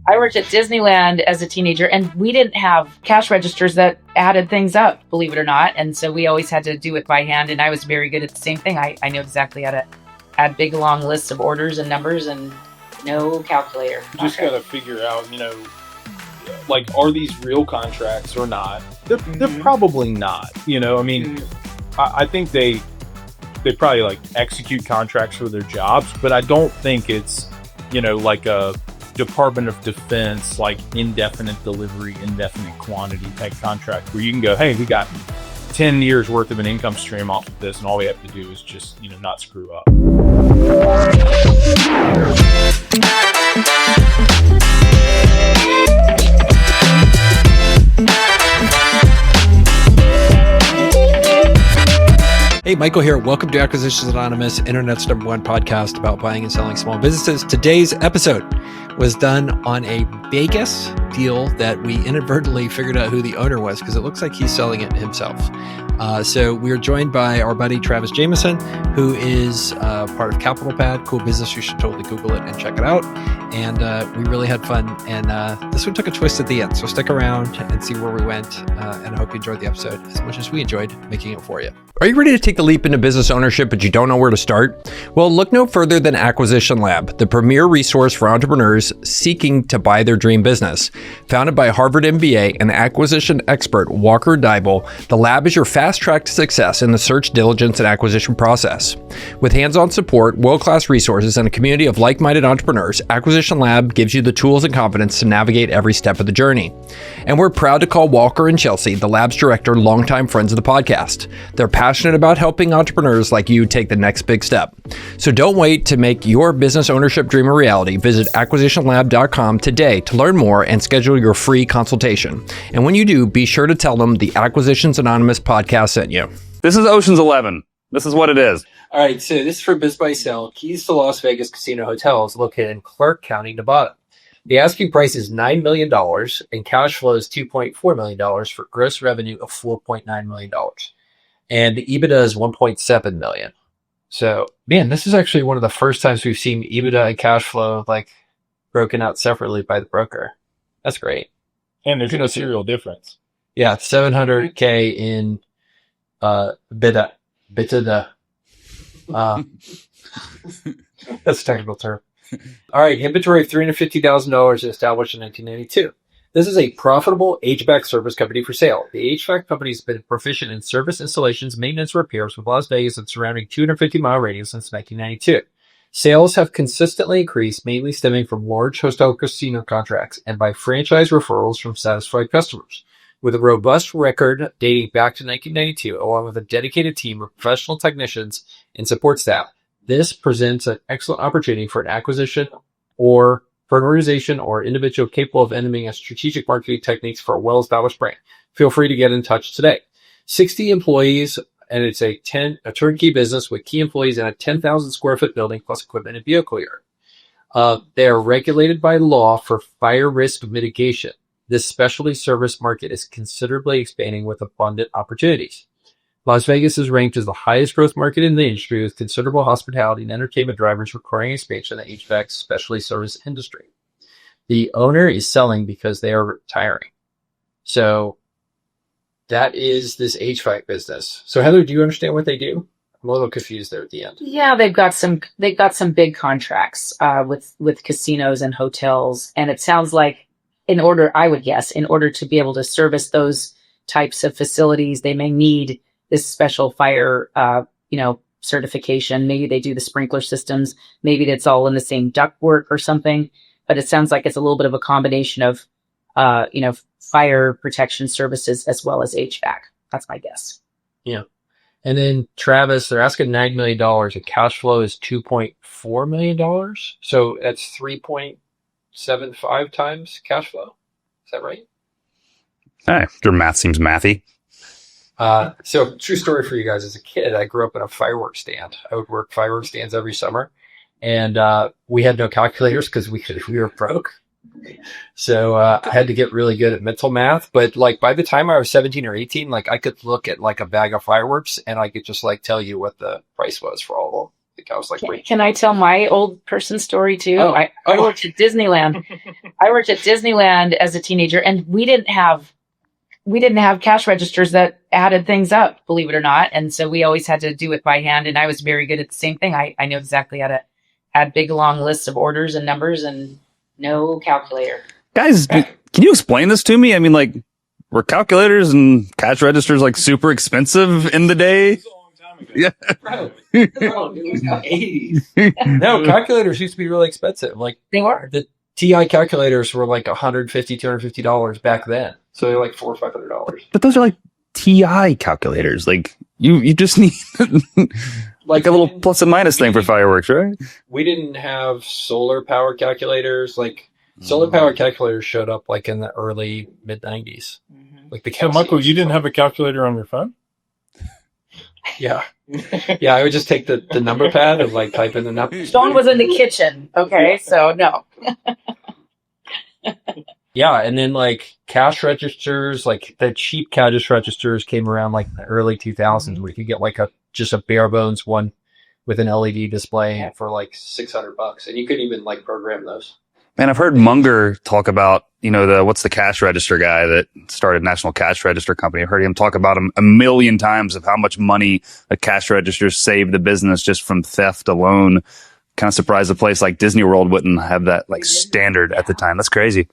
I worked at Disneyland as a teenager, and we didn't have cash registers that added things up, believe it or not. And so we always had to do it by hand. And I was very good at the same thing. I knew exactly how to add big, long lists of orders and numbers and no calculator. You just got to figure out, like, are these real contracts or not? They're probably not, I mean, I think they probably like execute contracts for their jobs, but I don't think it's, like a Department of Defense, like indefinite delivery, indefinite quantity type contract where you can go, hey, we got 10 years worth of an income stream off of this, and all we have to do is just, not screw up. Hey, Michael here. Welcome to Acquisitions Anonymous, Internet's #1 podcast about buying and selling small businesses. Today's episode was done on a Vegas deal that we inadvertently figured out who the owner was because it looks like he's selling it himself. So we are joined by our buddy Travis Jamison, who is part of Capital Pad. Cool business. You should totally Google it and check it out. And we really had fun. And this one took a twist at the end. So stick around and see where we went. And I hope you enjoyed the episode as much as we enjoyed making it for you. Are you ready to take the leap into business ownership, but you don't know where to start? Well, look no further than Acquisition Lab, the premier resource for entrepreneurs seeking to buy their dream business. Founded by Harvard MBA and acquisition expert Walker Dybel, the lab is your fast track to success in the search, diligence, and acquisition process. With hands-on support, world-class resources, and a community of like-minded entrepreneurs, Acquisition Lab gives you the tools and confidence to navigate every step of the journey. And we're proud to call Walker and Chelsea, the lab's director, longtime friends of the podcast. They're passionate about helping entrepreneurs like you take the next big step. So don't wait to make your business ownership dream a reality. Visit acquisitionlab.com today to learn more and schedule your free consultation. And when you do, be sure to tell them the Acquisitions Anonymous podcast sent you. This is Ocean's 11. This is what it is. All right, so this is for Biz Buy Sell, keys to Las Vegas casino hotels located in Clark County, Nevada. The asking price is $9 million and cash flow is $2.4 million for gross revenue of $4.9 million. And the EBITDA is $1.7 million. So, man, this is actually one of the first times we've seen EBITDA and cash flow like broken out separately by the broker. That's great. And there's no serial difference. Yeah, $700K in EBITDA. That's a technical term. All right, inventory of $350,000 established in 1992. This is a profitable HVAC service company for sale. The HVAC company has been proficient in service installations, maintenance, repairs with Las Vegas and surrounding 250-mile radius since 1992. Sales have consistently increased, mainly stemming from large hotel casino contracts and by franchise referrals from satisfied customers. With a robust record dating back to 1992, along with a dedicated team of professional technicians and support staff, this presents an excellent opportunity for an acquisition or for an organization or individual capable of implementing a strategic marketing techniques for a well-established brand. Feel free to get in touch today. 60 employees, and it's a turnkey business with key employees in a 10,000 square foot building plus equipment and vehicle yard. They are regulated by law for fire risk mitigation. This specialty service market is considerably expanding with abundant opportunities. Las Vegas is ranked as the highest growth market in the industry with considerable hospitality and entertainment drivers requiring expansion in the HVAC specialty service industry. The owner is selling because they are retiring. So that is this HVAC business. So Heather, do you understand what they do? I'm a little confused there at the end. Yeah, they've got some big contracts with casinos and hotels, and it sounds like in order to be able to service those types of facilities, they may need this special fire, certification. Maybe they do the sprinkler systems. Maybe it's all in the same ductwork or something. But it sounds like it's a little bit of a combination of, fire protection services as well as HVAC. That's my guess. Yeah. And then Travis, they're asking $9 million and cash flow is $2.4 million. So that's 3.75 times cash flow. Is that right? Hey, your math seems mathy. So true story for you guys. As a kid, I grew up in a fireworks stand. I would work fireworks stands every summer, and we had no calculators because we were broke. So I had to get really good at mental math. But like by the time I was 17 or 18, like I could look at like a bag of fireworks and I could just like tell you what the price was for all of them. think. I was like, wait. Can I tell my old person story too? Oh. I worked at Disneyland. I worked at Disneyland as a teenager, and we didn't have cash registers that added things up, believe it or not. And so we always had to do it by hand. And I was very good at the same thing. I knew exactly how to add big, long lists of orders and numbers and no calculator. Guys, can you explain this to me? I mean, like, were calculators and cash registers like super expensive in the day? Yeah. Bro, it was the 80s. No, calculators used to be really expensive. Like, They were. the TI calculators were like $150, $250 back then. So they're like $400 or $500. But those are like TI calculators. Like, you just need like a little plus and minus thing for fireworks, right? We didn't have solar power calculators. Like, solar power calculators showed up like in the early mid 90s. Like the So, Michael, you didn't have a calculator on your phone? Yeah. Yeah, I would just take the number pad and like type in the number. Sean was in the kitchen. Okay, so no. Yeah, and then like cash registers, like the cheap cash registers came around like in the early 2000s where you could get like just a bare bones one with an LED display for like $600, and you couldn't even like program those. Man, I've heard Munger talk about, what's the cash register guy that started National Cash Register Company. I've heard him talk about a million times of how much money a cash register saved the business just from theft alone. Kind of surprised a place like Disney World wouldn't have that like standard at the time. That's crazy.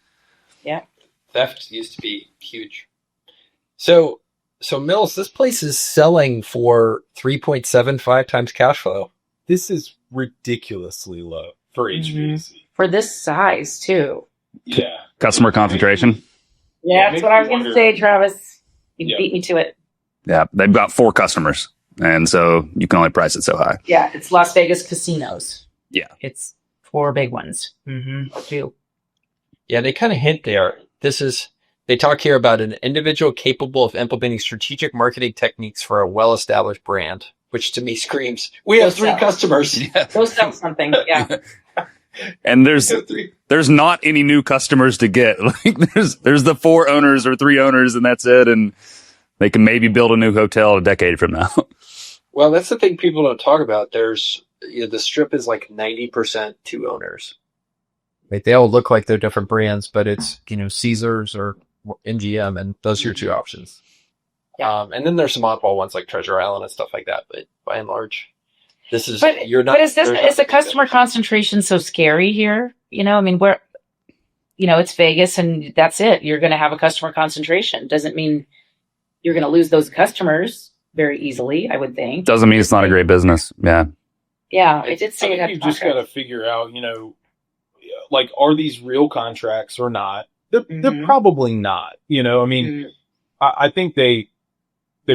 Yeah. Theft used to be huge. So Mills, this place is selling for 3.75 times cash flow. This is ridiculously low for HVAC. For this size too. Yeah. Customer concentration. Yeah, that's makes what I me was going to wonder. say, Travis. You Yeah. beat me to it. Yeah. They've got 4 customers. And so you can only price it so high. Yeah, it's Las Vegas casinos. Yeah. It's 4 big ones. Mm-hmm. 2. Yeah, they kind of hint there. They talk here about an individual capable of implementing strategic marketing techniques for a well-established brand, which to me screams, we have 3 customers. Yeah. Go sell something. Yeah. And there's not any new customers to get. Like there's the 4 owners or 3 owners and that's it. And they can maybe build a new hotel a decade from now. Well, that's the thing people don't talk about. The strip is like 90% 2 owners. Right? They all look like they're different brands, but it's, Caesars or MGM, and those are your 2 options. Yeah. And then there's some oddball ones like Treasure Island and stuff like that. But by and large, this is, But is the customer concentration so scary here? I mean, it's Vegas and that's it. You're going to have a customer concentration. Doesn't mean you're going to lose those customers very easily, I would think. Doesn't mean it's not a great business. Yeah. Yeah, it did say I it think had you just got to figure out, like, are these real contracts or not? They're probably not. I mean, I think they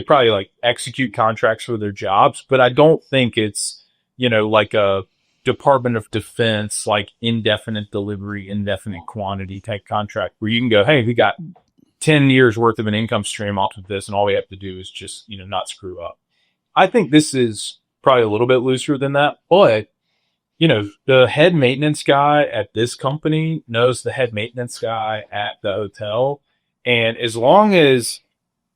probably like execute contracts for their jobs, but I don't think it's, like a Department of Defense, like indefinite delivery, indefinite quantity type contract where you can go, hey, we got 10 years worth of an income stream off of this, and all we have to do is just, not screw up. I think this is probably a little bit looser than that, but the head maintenance guy at this company knows the head maintenance guy at the hotel. And as long as,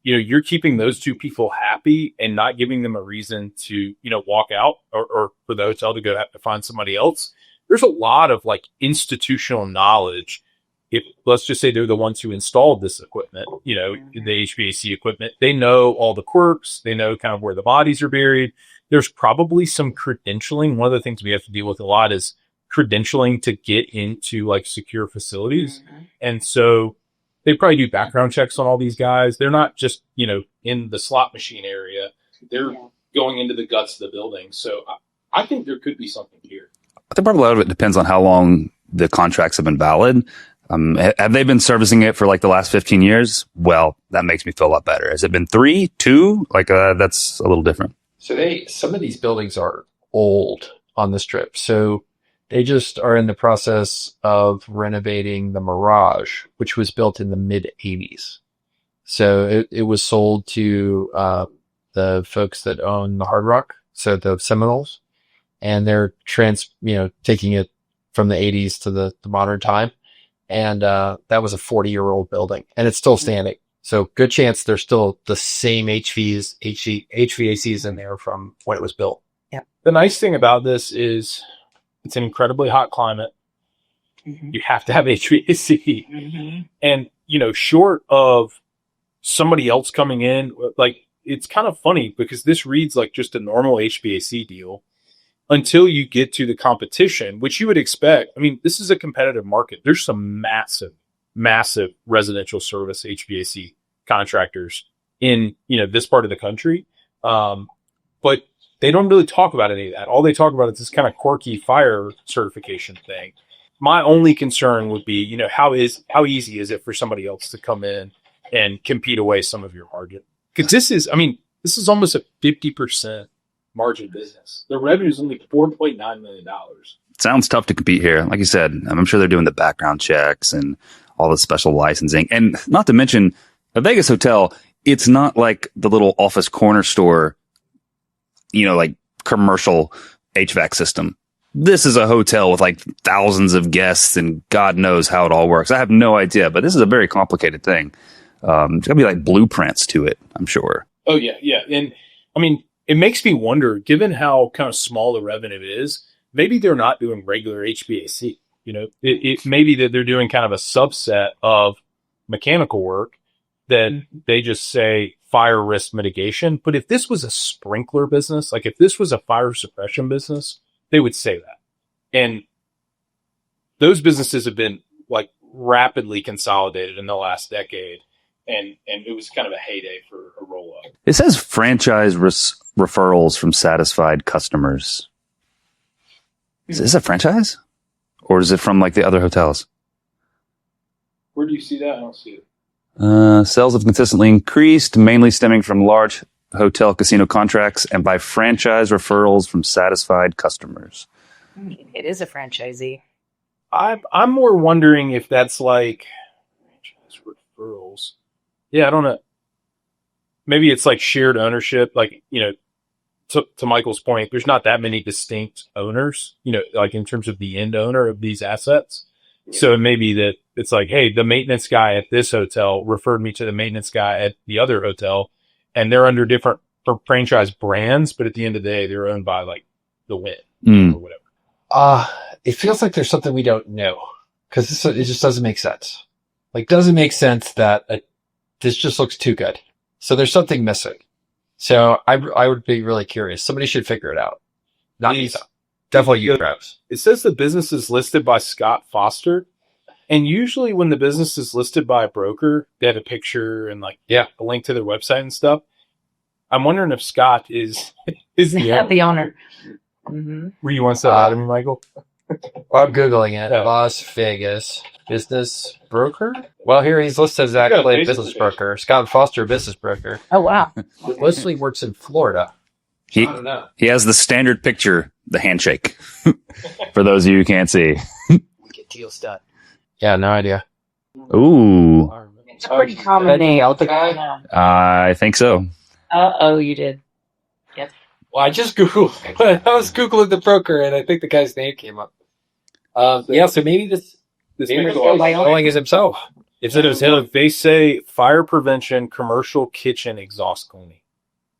you're keeping those 2 people happy and not giving them a reason to, walk out or for the hotel to go have to find somebody else, there's a lot of like institutional knowledge. If let's just say they're the ones who installed this equipment, the HVAC equipment, they know all the quirks. They know kind of where the bodies are buried. There's probably some credentialing. One of the things we have to deal with a lot is credentialing to get into like secure facilities. And so they probably do background checks on all these guys. They're not just, in the slot machine area. They're going into the guts of the building. So I think there could be something here. I think probably a lot of it depends on how long the contracts have been valid. Have they been servicing it for like the last 15 years? Well, that makes me feel a lot better. Has it been 3, 2? Like, that's a little different. So some of these buildings are old on the strip. So they just are in the process of renovating the Mirage, which was built in the mid 80s. So it was sold to, the folks that own the Hard Rock. So the Seminoles, and they're taking it from the 80s to the modern time. And, that was a 40-year-old building, and it's still standing. So good chance there's still the same HVACs in there from when it was built. Yeah. The nice thing about this is it's an incredibly hot climate. Mm-hmm. You have to have HVAC. Mm-hmm. And, short of somebody else coming in, like, it's kind of funny because this reads like just a normal HVAC deal until you get to the competition, which you would expect. I mean, this is a competitive market. There's some massive residential service HVAC contractors in, this part of the country. But they don't really talk about any of that. All they talk about is this kind of quirky fire certification thing. My only concern would be, how easy is it for somebody else to come in and compete away some of your margin? Because this is almost a 50% margin business. The revenue is only $4.9 million. Sounds tough to compete here. Like you said, I'm sure they're doing the background checks and all the special licensing. And not to mention, a Vegas hotel, it's not like the little office corner store, like commercial HVAC system. This is a hotel with like thousands of guests and God knows how it all works. I have no idea, but this is a very complicated thing. There's gonna be like blueprints to it, I'm sure. Oh yeah. Yeah. And I mean, it makes me wonder, given how kind of small the revenue is, maybe they're not doing regular HVAC. It may be that they're doing kind of a subset of mechanical work that they just say fire risk mitigation. But if this was a sprinkler business, like if this was a fire suppression business, they would say that. And those businesses have been like rapidly consolidated in the last decade. And it was kind of a heyday for a roll up. It says franchise referrals from satisfied customers. Is this a franchise? Or is it from like the other hotels? Where do you see that? I don't see it. Sales have consistently increased, mainly stemming from large hotel casino contracts and by franchise referrals from satisfied customers. It is a franchisee. I'm more wondering if that's like franchise referrals. Yeah, I don't know. Maybe it's like shared ownership. Like, to Michael's point, there's not that many distinct owners, like in terms of the end owner of these assets. Yeah. So it may be that it's like, hey, the maintenance guy at this hotel referred me to the maintenance guy at the other hotel, and they're under different franchise brands, but at the end of the day, they're owned by like the Wynn or whatever. It feels like there's something we don't know because it just doesn't make sense. Like, doesn't make sense that this just looks too good. So there's something missing. So I would be really curious. Somebody should figure it out. Not me, though. Definitely you, Travis. It says the business is listed by Scott Foster. And usually when the business is listed by a broker, they have a picture and a link to their website and stuff. I'm wondering if Scott is the owner. Mm-hmm. Were you once out of me, Michael? Well, I'm Googling it. Yeah. Las Vegas business broker. Well, here he's listed as actually a business broker. Scott Foster, business broker. Oh, wow. Mostly works in Florida. He has the standard picture, the handshake. For those of you who can't see. Get deal stud. Yeah, no idea. Ooh. It's a pretty common name. I think so. Uh-oh, you did. Yep. Well, I just Googled. I was Googling the broker, and I think the guy's name came up. So maybe this Wyoming is himself. They say fire prevention, commercial kitchen exhaust cleaning.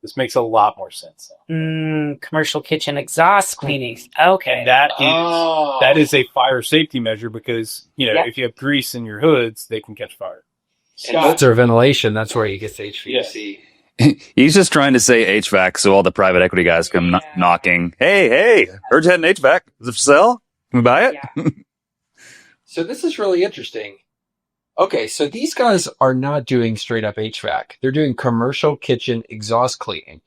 This makes a lot more sense. Commercial kitchen exhaust cleaning. Okay. And that is a fire safety measure because, if you have grease in your hoods, they can catch fire. Hoods or ventilation, that's where you get the HVAC. Yeah. He's just trying to say HVAC so all the private equity guys come knocking. Hey, heard you had an HVAC. Is it for sale? Can we buy it? Yeah. So this is really interesting. Okay, so these guys are not doing straight up HVAC. They're doing commercial kitchen exhaust cleaning.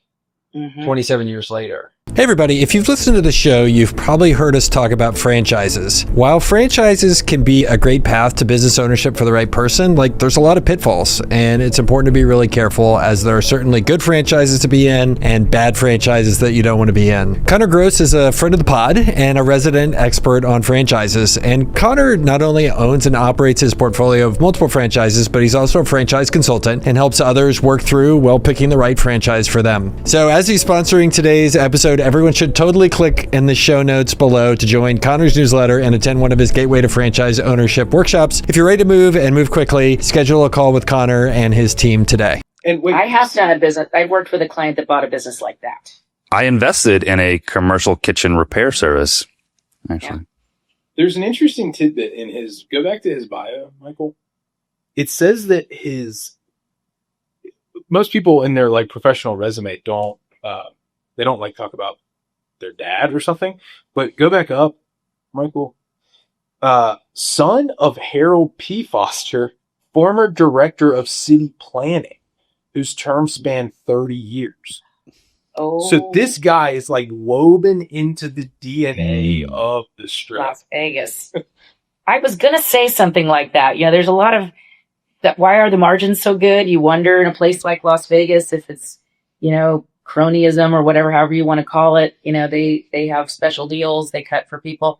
27 years later. Hey everybody, if you've listened to the show, you've probably heard us talk about franchises. While franchises can be a great path to business ownership for the right person, there's a lot of pitfalls, and it's important to be really careful as there are certainly good franchises to be in and bad franchises that you don't want to be in. Connor Gross is a friend of the pod and a resident expert on franchises, and Connor not only owns and operates his portfolio of multiple franchises, but he's also a franchise consultant and helps others work through, picking the right franchise for them. So as he's sponsoring today's episode, everyone should totally click in the show notes below to join Connor's newsletter and attend one of his Gateway to Franchise Ownership workshops. If you're ready to move and move quickly, schedule a call with Connor and his team today. And I have done a business. I worked with a client that bought a business like that. I invested in a commercial kitchen repair service, actually. Yeah. There's an interesting tidbit in his, go back to his bio, Michael. It says that most people in their like professional resume don't like talk about their dad or something, but go back up, Michael. Son of Harold P. Foster, former director of city planning, whose term spanned 30 years. Oh, So this guy is like woven into the DNA of the Strip. Las Vegas. I was gonna say something like that. You know, there's a lot of that. Why are the margins so good? You wonder in a place like Las Vegas if it's, you know, cronyism or whatever, however you want to call it. You know, they have special deals they cut for people.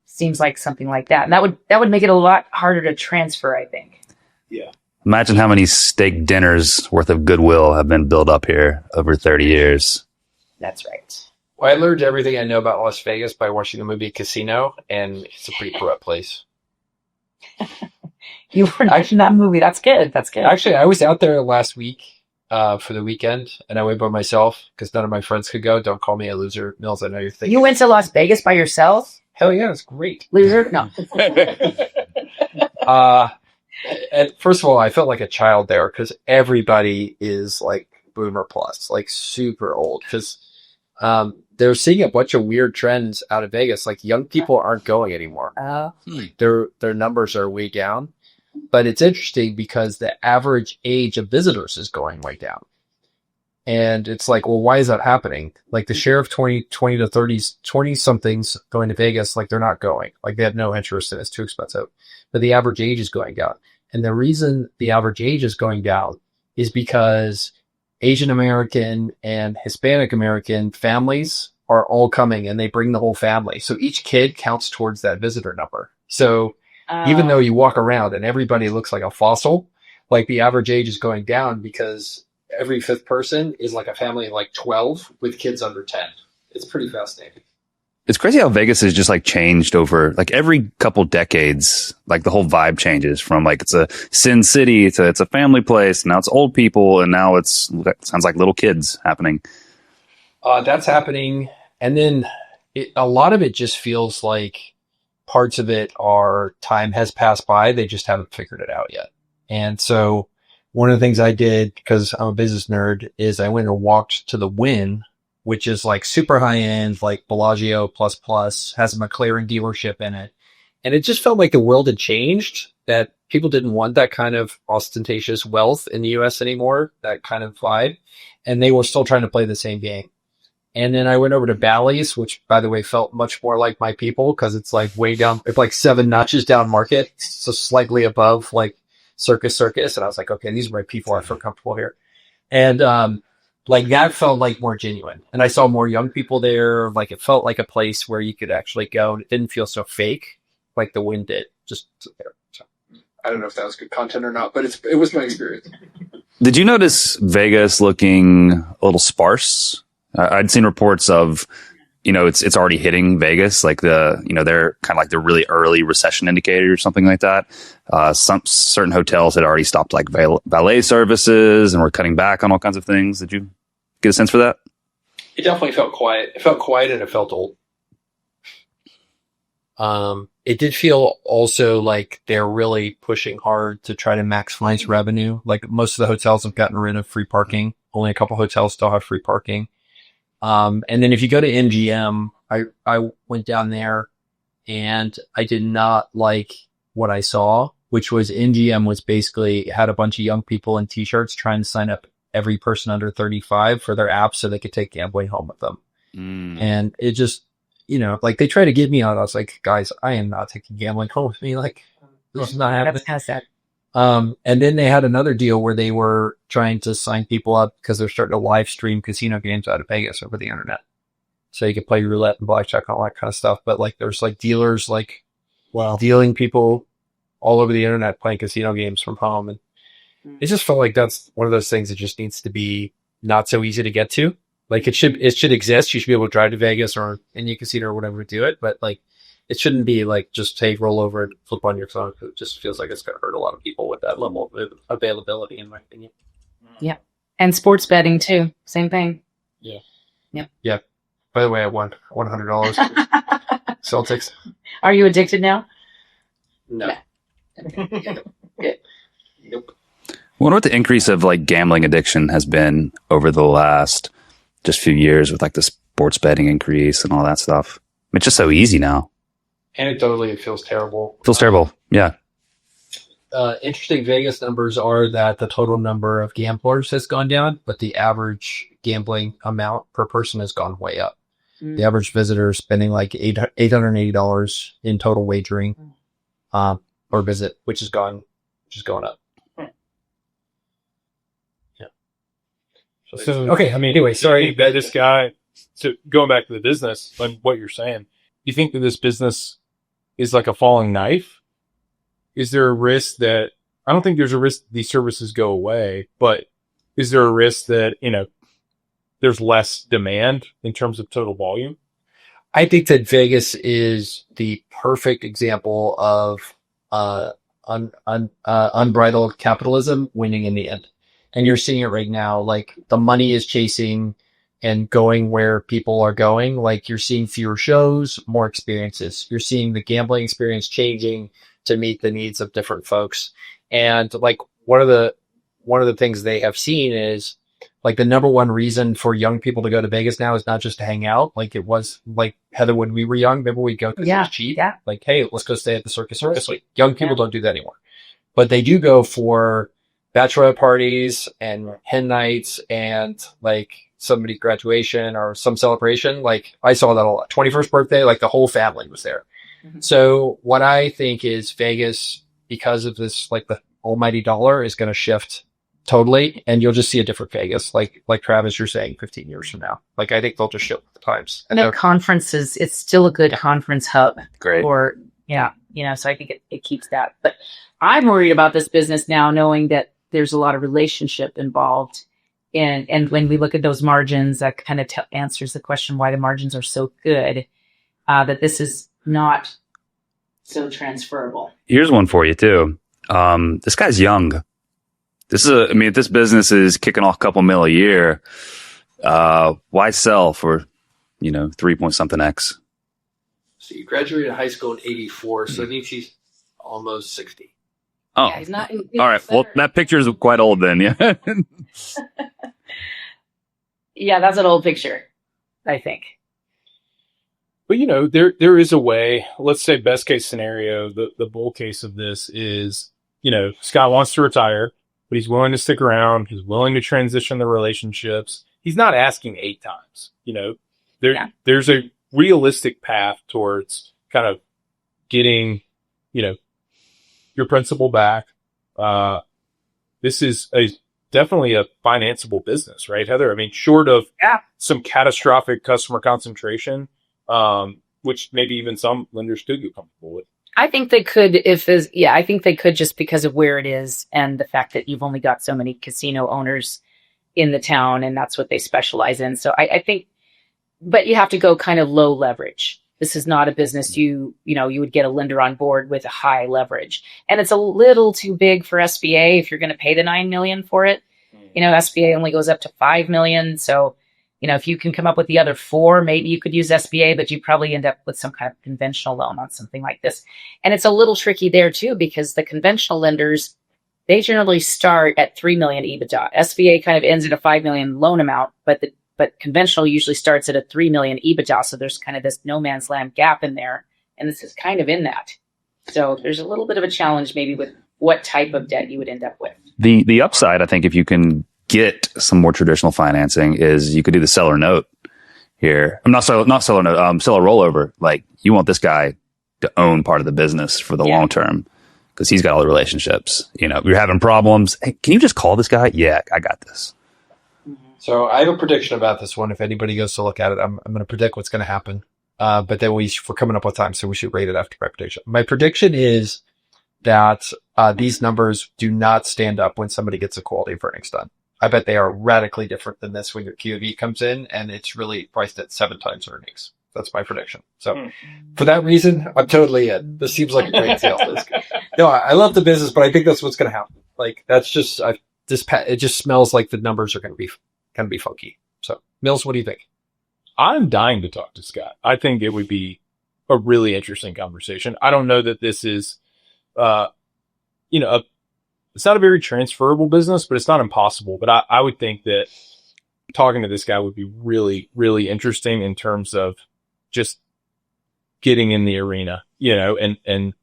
Seems like something like that, and that would make it a lot harder to transfer, I think. Yeah. Imagine how many steak dinners worth of goodwill have been built up here over 30 years. That's right. Well, I learned everything I know about Las Vegas by watching the movie Casino, and it's a pretty corrupt place. You were watching that movie. That's good. That's good. Actually, I was out there last week for the weekend, and I went by myself because none of my friends could go. Don't call me a loser, Mills. I know you're thinking. You went to Las Vegas by yourself? Hell yeah, it's great. Loser? No. And first of all, I felt like a child there because everybody is like boomer plus, like super old. Because they're seeing a bunch of weird trends out of Vegas. Like young people aren't going anymore. Their numbers are way down. But it's interesting because the average age of visitors is going way down. And it's like, well, why is that happening? Like the share of 20 to 30s, 20 somethings going to Vegas, like they're not going. Like they have no interest in it. It's too expensive. But the average age is going down. And the reason the average age is going down is because Asian American and Hispanic American families are all coming and they bring the whole family. So each kid counts towards that visitor number. So even though you walk around and everybody looks like a fossil, like the average age is going down because every fifth person is like a family of like 12 with kids under 10. It's pretty fascinating. It's crazy how Vegas has just like changed over like every couple decades. Like the whole vibe changes from like it's a sin city to it's a family place. Now it's old people, and now it sounds like little kids happening. That's happening, and then a lot of it just feels like parts of it are time has passed by. They just haven't figured it out yet. And so one of the things I did, because I'm a business nerd, is I went and walked to the Wynn, which is like super high end, like Bellagio plus, has a McLaren dealership in it. And it just felt like the world had changed, that people didn't want that kind of ostentatious wealth in the US anymore, that kind of vibe. And they were still trying to play the same game. And then I went over to Bally's, which by the way felt much more like my people because it's like way down, it's like 7 notches down market. So slightly above like Circus. And I was like, okay, these are my people. I feel comfortable here. And, like that felt like more genuine. And I saw more young people there. Like it felt like a place where you could actually go and it didn't feel so fake like the Wynn did. Just there. So, I don't know if that was good content or not, but it was my experience. Did you notice Vegas looking a little sparse? I'd seen reports of, you know, it's already hitting Vegas, like they're kind of like the really early recession indicator or something like that. Some certain hotels had already stopped like valet services and were cutting back on all kinds of things. Did you get a sense for that? It definitely felt quiet. It felt quiet and it felt old. It did feel also like they're really pushing hard to try to maximize revenue. Like most of the hotels have gotten rid of free parking. Only a couple hotels still have free parking. And then if you go to MGM, I went down there and I did not like what I saw, which was MGM was basically had a bunch of young people in t-shirts trying to sign up every person under 35 for their app so they could take gambling home with them. And it just, you know, like they tried to get me out. I was like, guys, I am not taking gambling home with me. Like this is not happening. That's kind of sad. And then they had another deal where they were trying to sign people up because they're starting to live stream casino games out of Vegas over the internet. So you can play roulette and blackjack and all that kind of stuff. But like, there's like dealers, like dealing people all over the internet playing casino games from home. And it just felt like that's one of those things that just needs to be not so easy to get to. Like it should exist. You should be able to drive to Vegas or any casino or whatever to do it. But like, it shouldn't be like just take, roll over and flip on your phone. It just feels like it's going to hurt a lot of people with that level of availability, in my opinion. Yeah. And sports betting too. Same thing. Yeah. Yep. Yeah. By the way, I won $100 Celtics. Are you addicted now? No. Good. Nope. I wonder what the increase of like gambling addiction has been over the last just few years with like the sports betting increase and all that stuff. It's just so easy now. Anecdotally, it feels terrible. Feels terrible. Yeah. Interesting Vegas numbers are that the total number of gamblers has gone down, but the average gambling amount per person has gone way up. The average visitor is spending like $880 in total wagering or visit, which is going up. Yeah. So okay. I mean, Anyway, sorry. do you think that this guy. So going back to the business and what you're saying, do you think that this business is like a falling knife? Is there a risk that I don't think there's a risk that these services go away, but is there a risk that, there's less demand in terms of total volume? I think that Vegas is the perfect example of unbridled capitalism winning in the end. And you're seeing it right now. Like the money is chasing and going where people are going. Like you're seeing fewer shows, more experiences. You're seeing the gambling experience changing to meet the needs of different folks. And like one of the things they have seen is like the number one reason for young people to go to Vegas now is not just to hang out. Like it was like Heather, when we were young, remember we'd go because it was cheap. Yeah. Like, hey, let's go stay at the Circus. Like young people don't do that anymore, but they do go for bachelorette parties and hen nights and like somebody graduation or some celebration. Like I saw that a lot. 21st birthday, like the whole family was there. Mm-hmm. So what I think is Vegas, because of this, like the almighty dollar, is going to shift totally, and you'll just see a different Vegas, like Travis, you're saying 15 years from now. Like I think they'll just shift with the times. And at conferences, it's still a good conference hub. Great. Or so I think it keeps that. But I'm worried about this business now, knowing that there's a lot of relationship involved. And when we look at those margins, that kind of answers the question why the margins are so good, that this is not so transferable. Here's one for you too. This guy's young. If this business is kicking off a couple mil a year, why sell for, 3 point something X? So you graduated high school in 84, so that means he's almost 60. Oh, Yeah, he's not. all right. Well, that picture is quite old then. Yeah. Yeah, that's an old picture, I think. But there is a way. Let's say best case scenario, the bull case of this is, Scott wants to retire, but he's willing to stick around. He's willing to transition the relationships. He's not asking 8 times. There's a realistic path towards kind of getting, your principal back. This is definitely a financeable business, right, Heather? I mean, short of some catastrophic customer concentration, which maybe even some lenders could get comfortable with. I think they could I think they could, just because of where it is and the fact that you've only got so many casino owners in the town, and that's what they specialize in. So I think, but you have to go kind of low leverage. This is not a business you would get a lender on board with a high leverage. And it's a little too big for SBA if you're going to pay the $9 million for it. SBA only goes up to $5 million. So, if you can come up with the other 4, maybe you could use SBA, but you probably end up with some kind of conventional loan on something like this. And it's a little tricky there too, because the conventional lenders, they generally start at 3 million EBITDA. SBA kind of ends at a 5 million loan amount, but conventional usually starts at a 3 million EBITDA. So there's kind of this no man's land gap in there. And this is kind of in that. So there's a little bit of a challenge maybe with what type of debt you would end up with. The upside, I think, if you can get some more traditional financing, is you could do the seller note here. Not seller note, seller rollover. Like, you want this guy to own part of the business for the long term, because he's got all the relationships. You're having problems. Hey, can you just call this guy? Yeah, I got this. So I have a prediction about this one. If anybody goes to look at it, I'm going to predict what's going to happen. But then we're coming up with time, so we should rate it after my prediction. My prediction is that these numbers do not stand up when somebody gets a quality of earnings done. I bet they are radically different than this when your QOV comes in, and it's really priced at 7 times earnings. That's my prediction. So for that reason, I'm totally in. This seems like a great sale. No, I love the business, but I think that's what's going to happen. Like, that's just, it just smells like the numbers are going to be funky. So, Mills, what do you think? I'm dying to talk to Scott. I think it would be a really interesting conversation. I don't know that this is, it's not a very transferable business, but it's not impossible. But I would think that talking to this guy would be really, really interesting in terms of just getting in the arena, and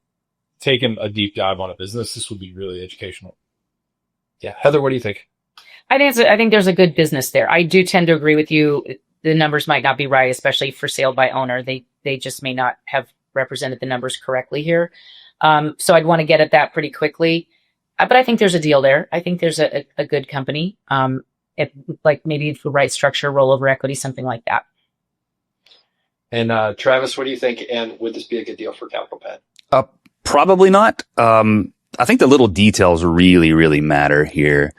taking a deep dive on a business. This would be really educational. Yeah. Heather, what do you think? I think there's a good business there. I do tend to agree with you. The numbers might not be right, especially for sale by owner. They just may not have represented the numbers correctly here. So I'd want to get at that pretty quickly. But I think there's a deal there. I think there's a good company. If like maybe the right structure, rollover equity, something like that. And Travis, what do you think? And would this be a good deal for Capital Pad? Probably not. I think the little details really, really matter here.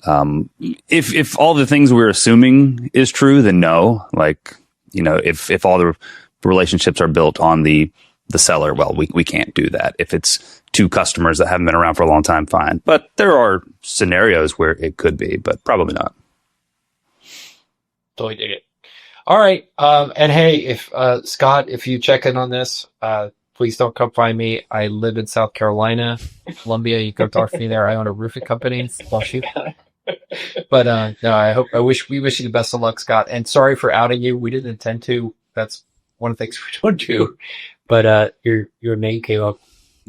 If all the things we're assuming is true, then no. Like, if all the relationships are built on the seller, well, we can't do that. If it's two customers that haven't been around for a long time, fine. But there are scenarios where it could be, but probably not. Totally dig it. All right. And hey, if Scott, if you check in on this, please don't come find me. I live in South Carolina, Columbia. You can talk to me there. I own a roofing company. Bless you. But no, we wish you the best of luck, Scott. And sorry for outing you. We didn't intend to. That's one of the things we don't do. But your name came up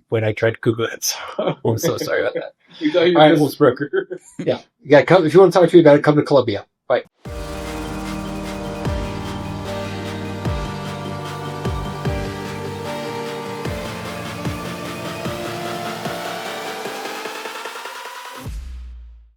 when I tried to Google it. So I'm so sorry about that. You got your business broker. Yeah. Come if you want to talk to me about it, come to Columbia. Bye.